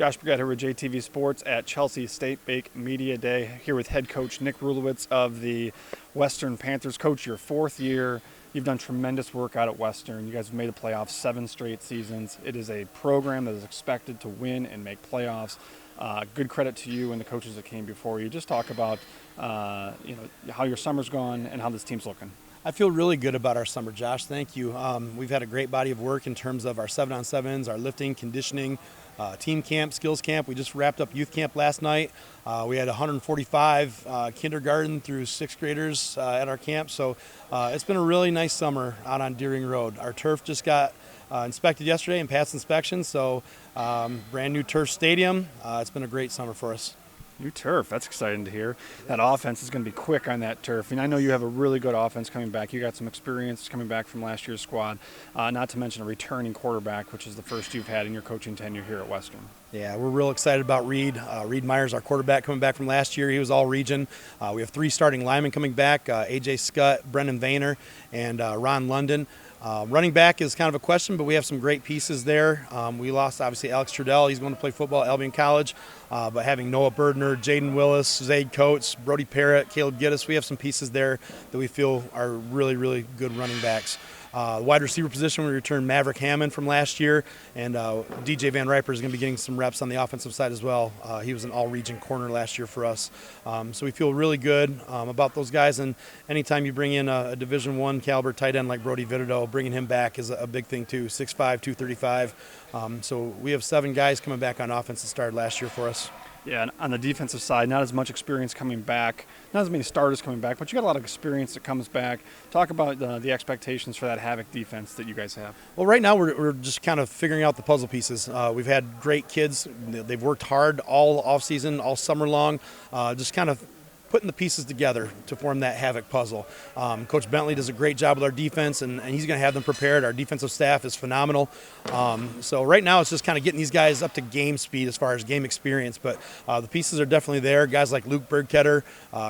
Josh Brigette here with JTV Sports at Chelsea State Bake Media Day, here with head coach Nick Rulewicz of the Western Panthers. Coach, your fourth year. You've done tremendous work out at Western. You guys have made the playoffs 7 straight seasons. It is a program that is expected to win and make playoffs. Good credit to you and the coaches that came before you. Just talk about how your summer's gone and how this team's looking. I feel really good about our summer, Josh. Thank you. We've had a great body of work in terms of our 7-on-7s, our lifting, conditioning, team camp, skills camp. We just wrapped up youth camp last night. We had 145 kindergarten through 6th graders at our camp. So it's been a really nice summer out on Deering Road. Our turf just got inspected yesterday and passed inspection. So brand new turf stadium. It's been a great summer for us. New turf, that's exciting to hear. That offense is going to be quick on that turf. And I know you have a really good offense coming back. You got some experience coming back from last year's squad, not to mention a returning quarterback, which is the first you've had in your coaching tenure here at Western. Yeah, we're real excited about Reed. Reed Myers, our quarterback, coming back from last year. He was all region. We have 3 starting linemen coming back, A.J. Scott, Brendan Vayner, and Ron London. Running back is kind of a question, but we have some great pieces there. We lost, obviously, Alex Trudell. He's going to play football at Albion College. But having Noah Berdner, Jaden Willis, Zaid Coates, Brody Parrott, Caleb Giddis, we have some pieces there that we feel are really, really good running backs. The wide receiver position, we returned Maverick Hammond from last year, and DJ Van Riper is going to be getting some reps on the offensive side as well. He was an all-region corner last year for us. So we feel really good about those guys, and anytime you bring in a Division I caliber tight end like Brody Vitito, bringing him back is a big thing too, 6'5", 235. So we have 7 guys coming back on offense that started last year for us. Yeah, and on the defensive side, not as much experience coming back, not as many starters coming back, but you got a lot of experience that comes back. Talk about the expectations for that Havoc defense that you guys have. Well, right now we're just kind of figuring out the puzzle pieces. We've had great kids. They've worked hard all offseason, all summer long, just kind of putting the pieces together to form that Havoc puzzle. Coach Bentley does a great job with our defense, and he's going to have them prepared. Our defensive staff is phenomenal. So right now it's just kind of getting these guys up to game speed as far as game experience, but the pieces are definitely there. Guys like Luke Bergketter,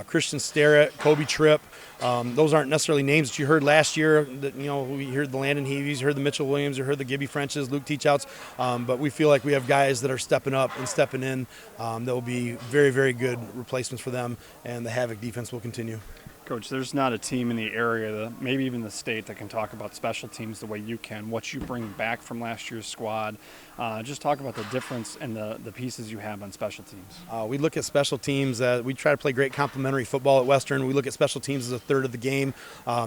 Christian Starrett, Kobe Tripp. Those aren't necessarily names that you heard last year. That, we heard the Landon Heavies, you heard the Mitchell Williams, you heard the Gibby Frenches, Luke Teachouts. But we feel like we have guys that are stepping up and stepping in that will be very, very good replacements for them, and the Havoc defense will continue. Coach, there's not a team in the area, maybe even the state, that can talk about special teams the way you can, what you bring back from last year's squad. Just talk about the difference and the pieces you have on special teams. We look at special teams. We try to play great complementary football at Western. We look at special teams as a third of the game.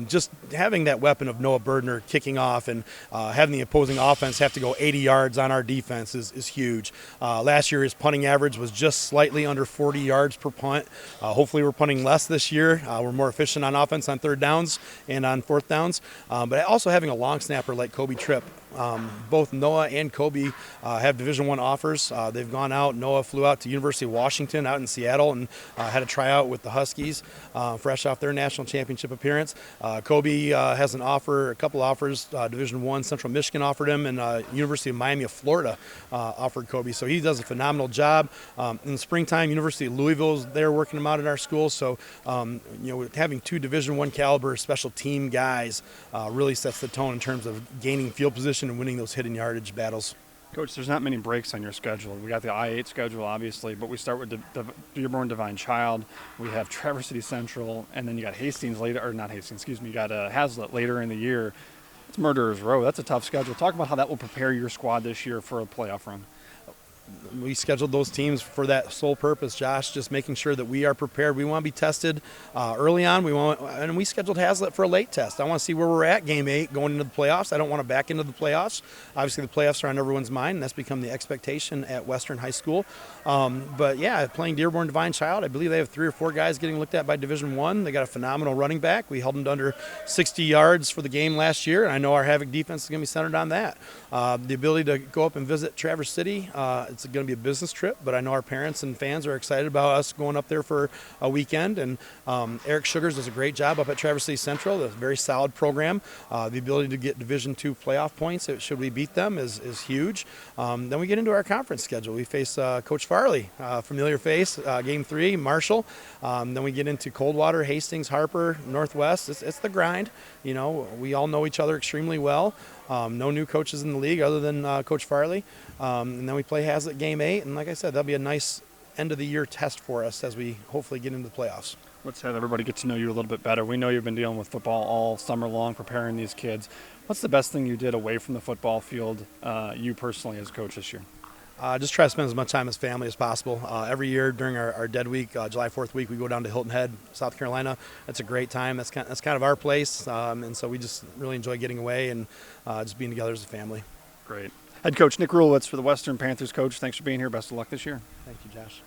Just having that weapon of Noah Berdner kicking off and having the opposing offense have to go 80 yards on our defense is huge. Last year his punting average was just slightly under 40 yards per punt. Hopefully we're punting less this year. We're more efficient on offense on 3rd downs and on 4th downs. But also having a long snapper like Kobe Tripp. Both Noah and Kobe have Division I offers. They've gone out. Noah flew out to University of Washington out in Seattle and had a tryout with the Huskies, fresh off their national championship appearance. Kobe has a couple offers. Division I, Central Michigan offered him, and University of Miami of Florida offered Kobe. So he does a phenomenal job. In the springtime, University of Louisville is there working him out at our school. So having 2 Division I caliber special team guys really sets the tone in terms of gaining field position and winning those hidden yardage battles. Coach, there's not many breaks on your schedule. We got the I-8 schedule, obviously, but we start with Dearborn Divine Child. We have Traverse City Central, and then you got Hastings later, or not Hastings, excuse me, you got Hazlitt later in the year. It's Murderers Row. That's a tough schedule. Talk about how that will prepare your squad this year for a playoff run. We scheduled those teams for that sole purpose, Josh, just making sure that we are prepared. We want to be tested early on. And we scheduled Hazlitt for a late test. I want to see where we're at game 8 going into the playoffs. I don't want to back into the playoffs. Obviously, the playoffs are on everyone's mind, and that's become the expectation at Western High School. But, yeah, playing Dearborn Divine Child, I believe they have 3 or 4 guys getting looked at by Division I. They got a phenomenal running back. We held them to under 60 yards for the game last year, and I know our Havoc defense is going to be centered on that. The ability to go up and visit Traverse City, it's going to be a business trip, but I know our parents and fans are excited about us going up there for a weekend. And Eric Sugars does a great job up at Traverse City Central. That's a very solid program. The ability to get Division II playoff points, should we beat them, is huge. Then we get into our conference schedule. We face Coach Farley, familiar face, game 3, Marshall. Then we get into Coldwater, Hastings, Harper, Northwest. It's the grind. We all know each other extremely well. No new coaches in the league other than Coach Farley. And then we play Hazlitt game 8. And like I said, that'll be a nice end of the year test for us as we hopefully get into the playoffs. Let's have everybody get to know you a little bit better. We know you've been dealing with football all summer long, preparing these kids. What's the best thing you did away from the football field, you personally as a coach this year? Just try to spend as much time as family as possible. Every year during our dead week, July 4th week, we go down to Hilton Head, South Carolina. That's a great time. That's kind of our place. And so we just really enjoy getting away and just being together as a family. Great. Head coach Nick Rulewicz for the Western Panthers. Coach, thanks for being here. Best of luck this year. Thank you, Josh.